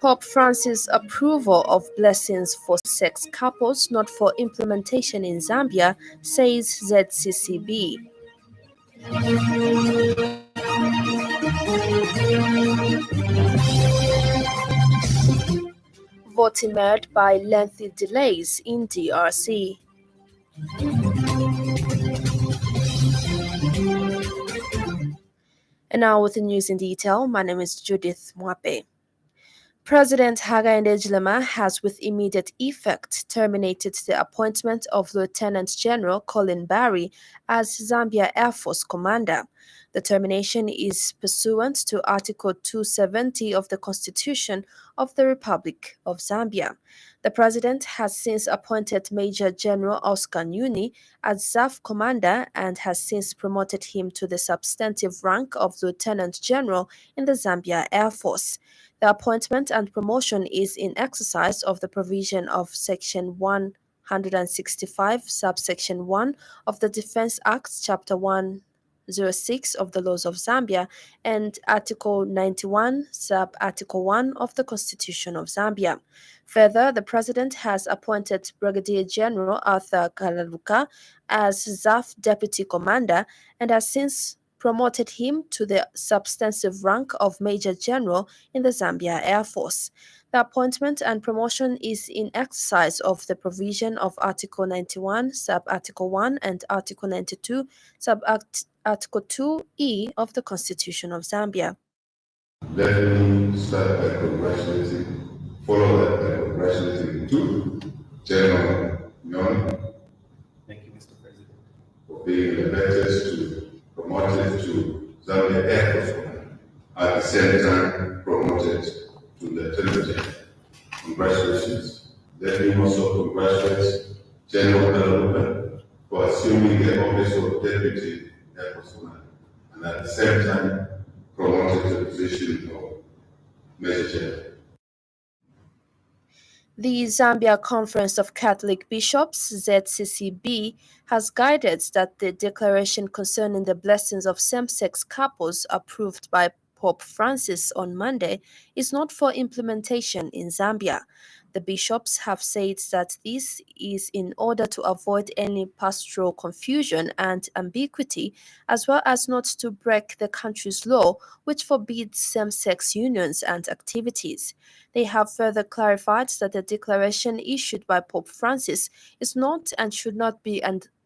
Pope Francis' approval of blessings for sex couples not for implementation in Zambia, says ZCCB. Voting marred by lengthy delays in DRC. And now with the news in detail, my name is Judith Mwape. President Hakainde Hichilema has with immediate effect terminated the appointment of Lieutenant General Colin Barry as Zambia Air Force Commander. The termination is pursuant to Article 270 of the Constitution of the Republic of Zambia. The president has since appointed Major General Oscar Nyuni as ZAF Commander and has since promoted him to the substantive rank of Lieutenant General in the Zambia Air Force. The appointment and promotion is in exercise of the provision of Section 165, subsection 1 of the Defense Act, Chapter 106 of the Laws of Zambia, and Article 91, Sub-Article 1 of the Constitution of Zambia. Further, the President has appointed Brigadier General Arthur Kalaluka as ZAF Deputy Commander and has since promoted him to the substantive rank of Major General in the Zambia Air Force. The appointment and promotion is in exercise of the provision of Article 91, Sub-Article 1 and Article 92, Sub-Article 2E of the Constitution of Zambia. Let me start by follow that by congratulating to General Nyoni. Thank you, Mr. President. For being promoted to Zambia Air Force Command, at the same time promoted to Lieutenant General. Congratulations. Let me also congratulate General Kalaluka for assuming the office of Deputy Air Force Command and at the same time promoted to the position of Major General. The Zambia Conference of Catholic Bishops, ZCCB, has guided that the declaration concerning the blessings of same-sex couples approved by Pope Francis on Monday is not for implementation in Zambia. The bishops have said that this is in order to avoid any pastoral confusion and ambiguity, as well as not to break the country's law, which forbids same-sex unions and activities. They have further clarified that the declaration issued by Pope Francis is not and should not be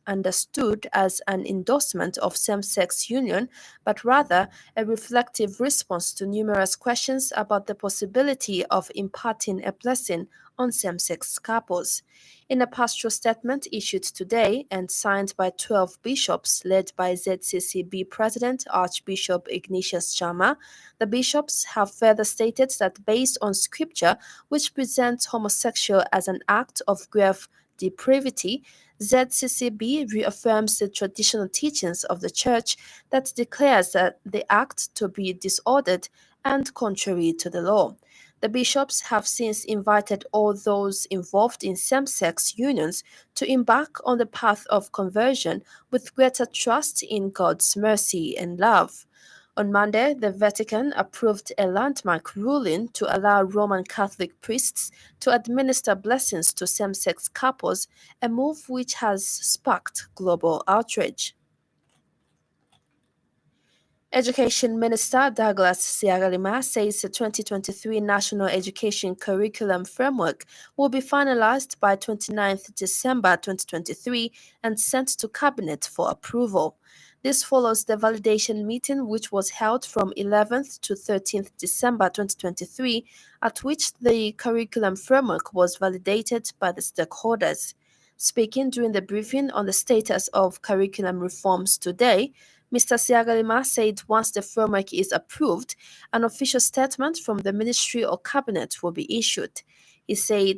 understood as an endorsement of same-sex union, but rather a reflective response to numerous questions about the possibility of imparting a blessing on same-sex couples. In a pastoral statement issued today and signed by 12 bishops led by ZCCB President Archbishop Ignatius Chama, the bishops have further stated that based on scripture, which presents homosexual as an act of grave depravity, ZCCB reaffirms the traditional teachings of the Church that declares that the act to be disordered and contrary to the law. The bishops have since invited all those involved in same-sex unions to embark on the path of conversion with greater trust in God's mercy and love. On Monday, the Vatican approved a landmark ruling to allow Roman Catholic priests to administer blessings to same-sex couples, a move which has sparked global outrage. Education Minister Douglas Siagalima says the 2023 National Education Curriculum Framework will be finalized by 29 December 2023 and sent to Cabinet for approval. This follows the validation meeting which was held from 11th to 13th December 2023, at which the curriculum framework was validated by the stakeholders. Speaking during the briefing on the status of curriculum reforms today, Mr. Siagalima said once the framework is approved, an official statement from the Ministry or Cabinet will be issued. He said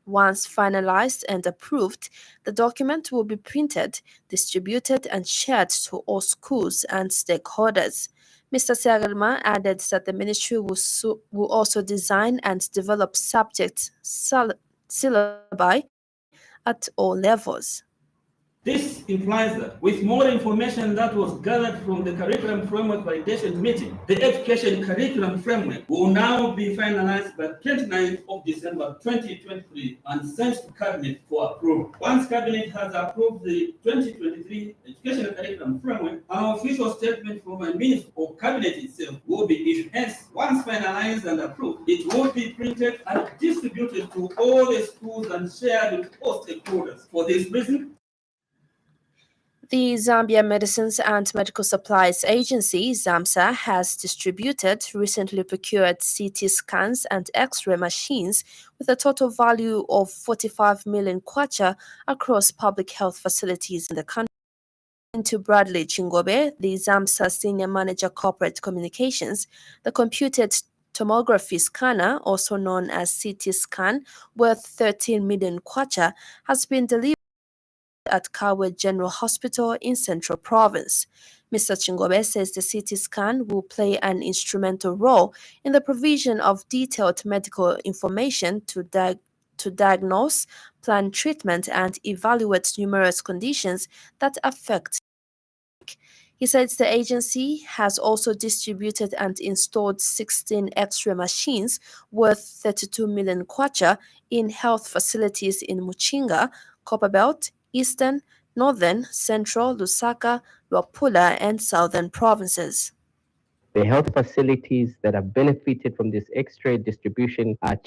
once finalized and approved, the document will be printed, distributed and shared to all schools and stakeholders. Mr. Siagalima added that the ministry will also design and develop subject syllabi at all levels. This implies that with more information that was gathered from the curriculum framework validation meeting, the education curriculum framework will now be finalized by 29th of December 2023 and sent to Cabinet for approval. Once Cabinet has approved the 2023 education curriculum framework, an official statement from a minister or Cabinet itself will be issued. Hence, once finalized and approved, it will be printed and distributed to all the schools and shared with all stakeholders. For this reason, the Zambia Medicines and Medical Supplies Agency, ZAMSA, has distributed recently procured CT scans and X-ray machines with a total value of 45 million kwacha across public health facilities in the country. To Bradley Chingobe, the ZAMSA Senior Manager Corporate Communications, the computed tomography scanner, also known as CT scan, worth 13 million kwacha, has been delivered at Kawe General Hospital in Central Province. Mr. Chingobe says the CT scan will play an instrumental role in the provision of detailed medical information to diagnose, plan treatment, and evaluate numerous conditions that affect. He says the agency has also distributed and installed 16 X-ray machines worth 32 million kwacha in health facilities in Muchinga, Copperbelt, Eastern, Northern, Central, Lusaka, Luapula, and Southern provinces. The health facilities that have benefited from this X-ray distribution are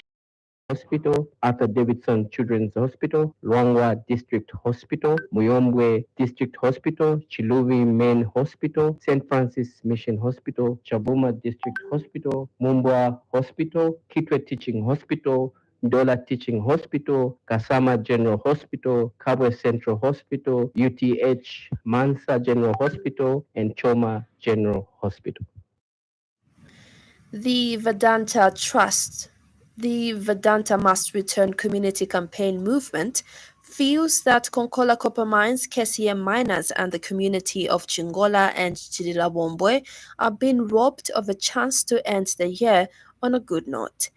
Hospital, Arthur Davidson Children's Hospital, Luangwa District Hospital, Muyombwe District Hospital, Chiluvi Main Hospital, St. Francis Mission Hospital, Chabuma District Hospital, Mumbwa Hospital, Kitwe Teaching Hospital, Dola Teaching Hospital, Kasama General Hospital, Kabwe Central Hospital, UTH Mansa General Hospital, and Choma General Hospital. The Vedanta Trust, the Vedanta Must Return Community Campaign movement, feels that Konkola Copper Mines, KCM miners, and the community of Chingola and Chirilabombwe are being robbed of a chance to end the year on a good note.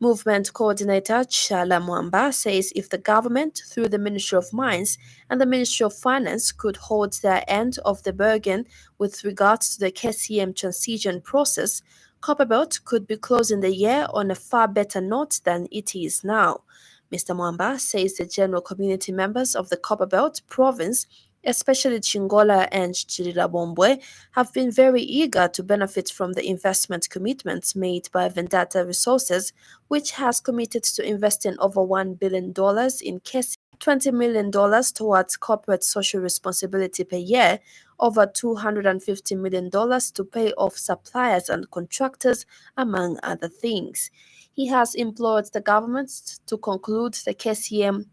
Movement coordinator Chala Mwamba says if the government, through the Ministry of Mines and the Ministry of Finance, could hold their end of the bargain with regards to the KCM transition process, Copperbelt could be closing the year on a far better note than it is now. Mr. Mwamba says the general community members of the Copperbelt province, especially Chingola and Chirilabombwe, have been very eager to benefit from the investment commitments made by Vendata Resources, which has committed to investing over $1 billion in KCM, $20 million towards corporate social responsibility per year, over $250 million to pay off suppliers and contractors, among other things. He has implored the government to conclude the KCM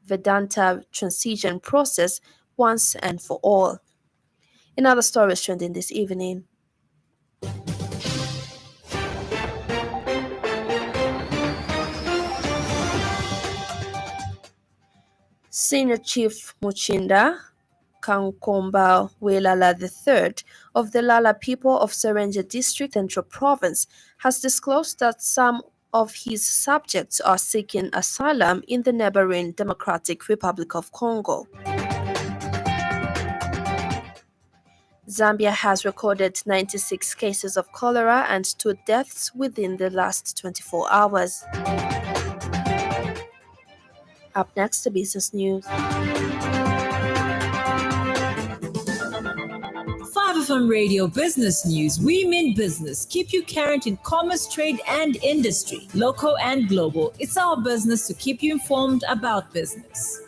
Vedanta transition process once and for all. In other stories trending this evening, Senior Chief Muchinda Kankomba Welala III of the Lala people of Serenje District, Central Province, has disclosed that some of his subjects are seeking asylum in the neighboring Democratic Republic of Congo. Zambia has recorded 96 cases of cholera and 2 deaths within the last 24 hours. Up next, the business news. 5FM Radio Business News. We mean business. Keep you current in commerce, trade, and industry, local and global. It's our business to keep you informed about business.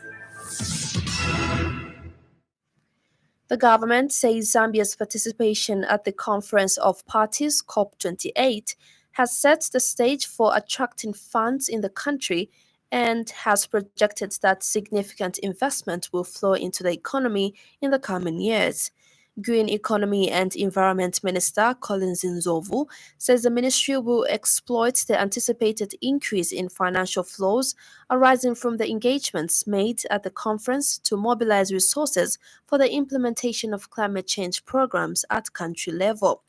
The government says Zambia's participation at the Conference of Parties, COP28, has set the stage for attracting funds in the country and has projected that significant investment will flow into the economy in the coming years. Green Economy and Environment Minister Collins Nzovu says the ministry will exploit the anticipated increase in financial flows arising from the engagements made at the conference to mobilize resources for the implementation of climate change programs at country level.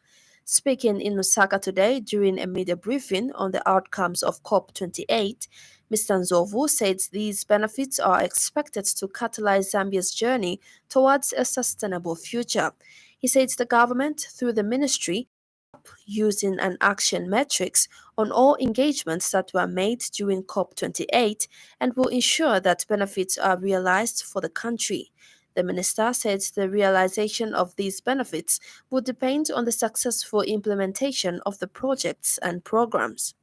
Speaking in Lusaka today during a media briefing on the outcomes of COP28, Mr. Nzovu said these benefits are expected to catalyze Zambia's journey towards a sustainable future. He said the government, through the ministry, using an action matrix on all engagements that were made during COP28 and will ensure that benefits are realized for the country. The minister said the realization of these benefits would depend on the successful implementation of the projects and programs.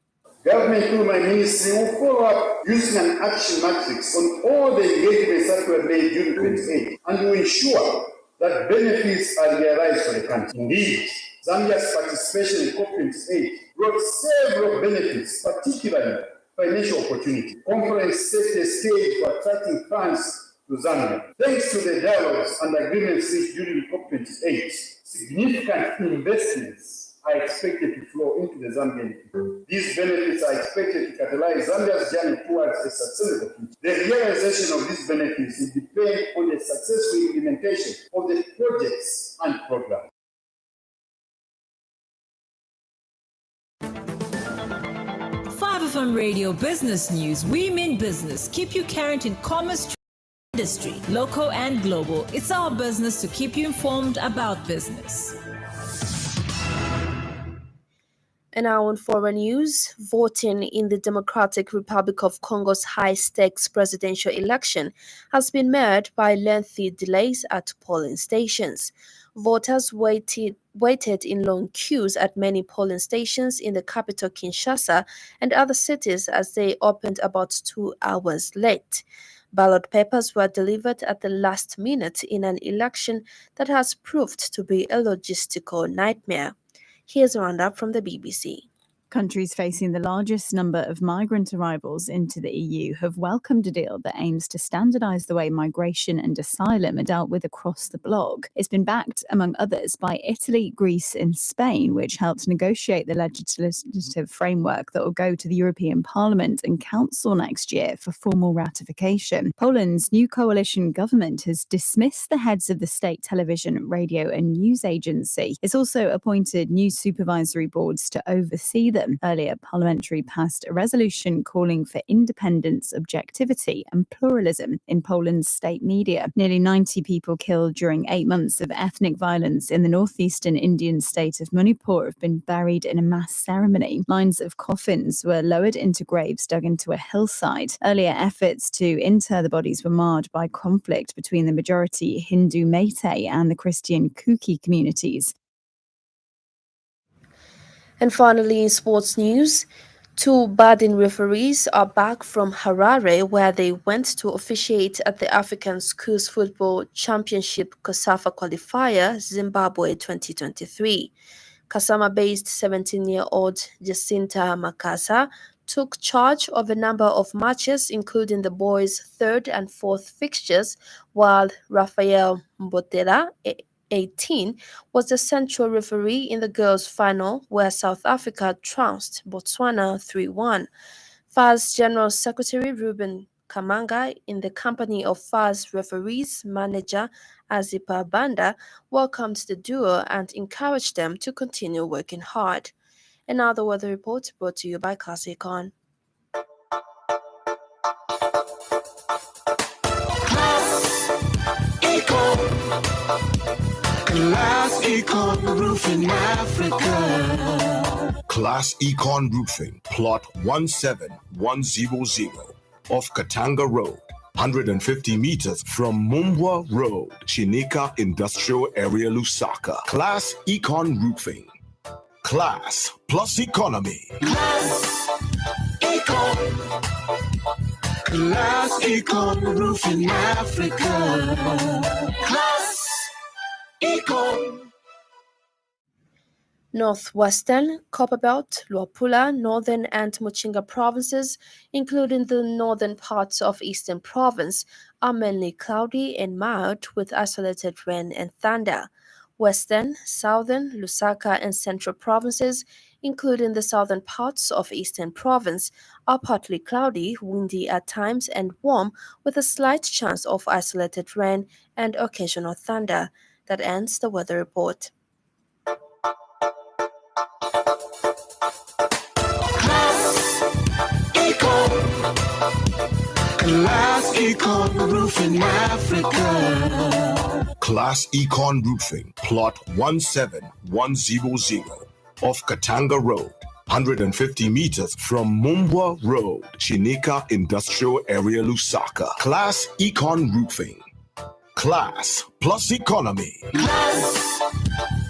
Government through my ministry will follow up using an action matrix on all the engagements that were made during 28 and will ensure that benefits are realized for the country. Indeed, Zambia's participation in COP28 brought several benefits, particularly financial opportunity. Conference set the stage for attracting funds to Zambia. Thanks to the dialogues and agreements reached during COP28, significant investments are expected to flow into the Zambian people. These benefits are expected to catalyze Zambia's journey towards a sustainable future. The realization of these benefits will depend on the successful implementation of the projects and programs. From Radio Business News, we mean business. Keep you current in commerce, industry, local and global. It's our business to keep you informed about business. And now on foreign news, voting in the Democratic Republic of Congo's high-stakes presidential election has been marred by lengthy delays at polling stations. Voters waited in long queues at many polling stations in the capital Kinshasa and other cities as they opened about 2 hours late. Ballot papers were delivered at the last minute in an election that has proved to be a logistical nightmare. Here's a roundup from the BBC. Countries facing the largest number of migrant arrivals into the EU have welcomed a deal that aims to standardise the way migration and asylum are dealt with across the bloc. It's been backed, among others, by Italy, Greece and Spain, which helped negotiate the legislative framework that will go to the European Parliament and Council next year for formal ratification. Poland's new coalition government has dismissed the heads of the state television, radio and news agency. It's also appointed new supervisory boards to oversee them. Earlier, Parliamentary passed a resolution calling for independence, objectivity and pluralism in Poland's state media. Nearly 90 people killed during 8 months of ethnic violence in the northeastern Indian state of Manipur have been buried in a mass ceremony. Lines of coffins were lowered into graves dug into a hillside. Earlier efforts to inter the bodies were marred by conflict between the majority Hindu Meitei and the Christian Kuki communities. And finally, in sports news, 2 Badin referees are back from Harare, where they went to officiate at the African Schools Football Championship COSAFA qualifier Zimbabwe 2023. Kasama-based 17-year-old Jacinta Makasa took charge of a number of matches, including the boys' 3rd and 4th fixtures, while Rafael Mbotera, 18, was the central referee in the girls' final, where South Africa trounced Botswana 3-1. FAS General Secretary Ruben Kamanga, in the company of FAS referees manager Azipa Banda, welcomed the duo and encouraged them to continue working hard. Another weather report brought to you by Classic Econ. Class Econ Roofing Africa. Class Econ Roofing, plot 17100 off Katanga Road, 150 meters from Mumbwa Road, Chinika Industrial Area, Lusaka. Class Econ Roofing. Class plus economy. Class Econ. Class Econ Roofing Africa. Class Econ. Northwestern, Copperbelt, Luapula, Northern and Muchinga provinces, including the northern parts of Eastern Province, are mainly cloudy and mild with isolated rain and thunder. Western, Southern, Lusaka and Central provinces, including the southern parts of Eastern Province, are partly cloudy, windy at times and warm with a slight chance of isolated rain and occasional thunder. That ends the weather report. Class Econ. Class Econ Roofing Africa. Class Econ Roofing, plot 17100 off Katanga Road, 150 meters from Mumbwa Road, Chinika Industrial Area, Lusaka. Class Econ Roofing. Class plus economy. Class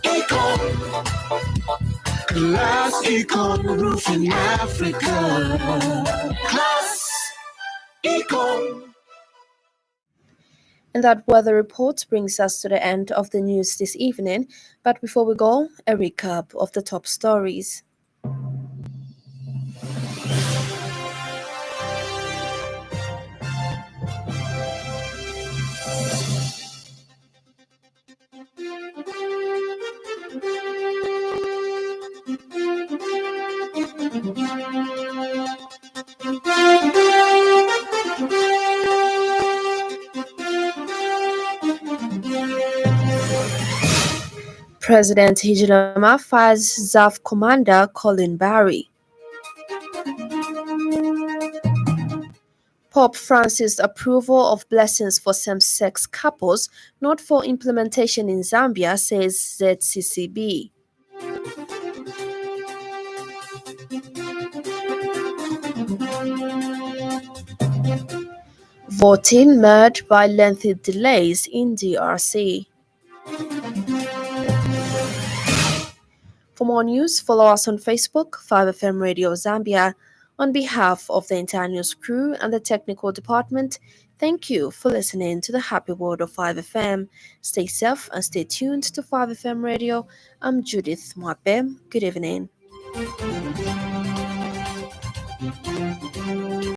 Econ. Class Econ Roofing Africa. Class Econ. And that weather report brings us to the end of the news this evening. But before we go, a recap of the top stories. President Hichilema fires ZAF commander Colin Barry. Pope Francis' approval of blessings for same-sex couples, not for implementation in Zambia, says ZCCB. Voting marred by lengthy delays in DRC. For more news, follow us on Facebook, 5FM Radio Zambia. On behalf of the entire news crew and the technical department, thank you for listening to the Happy World of 5FM. Stay safe and stay tuned to 5FM Radio. I'm Judith Mwape. Good evening.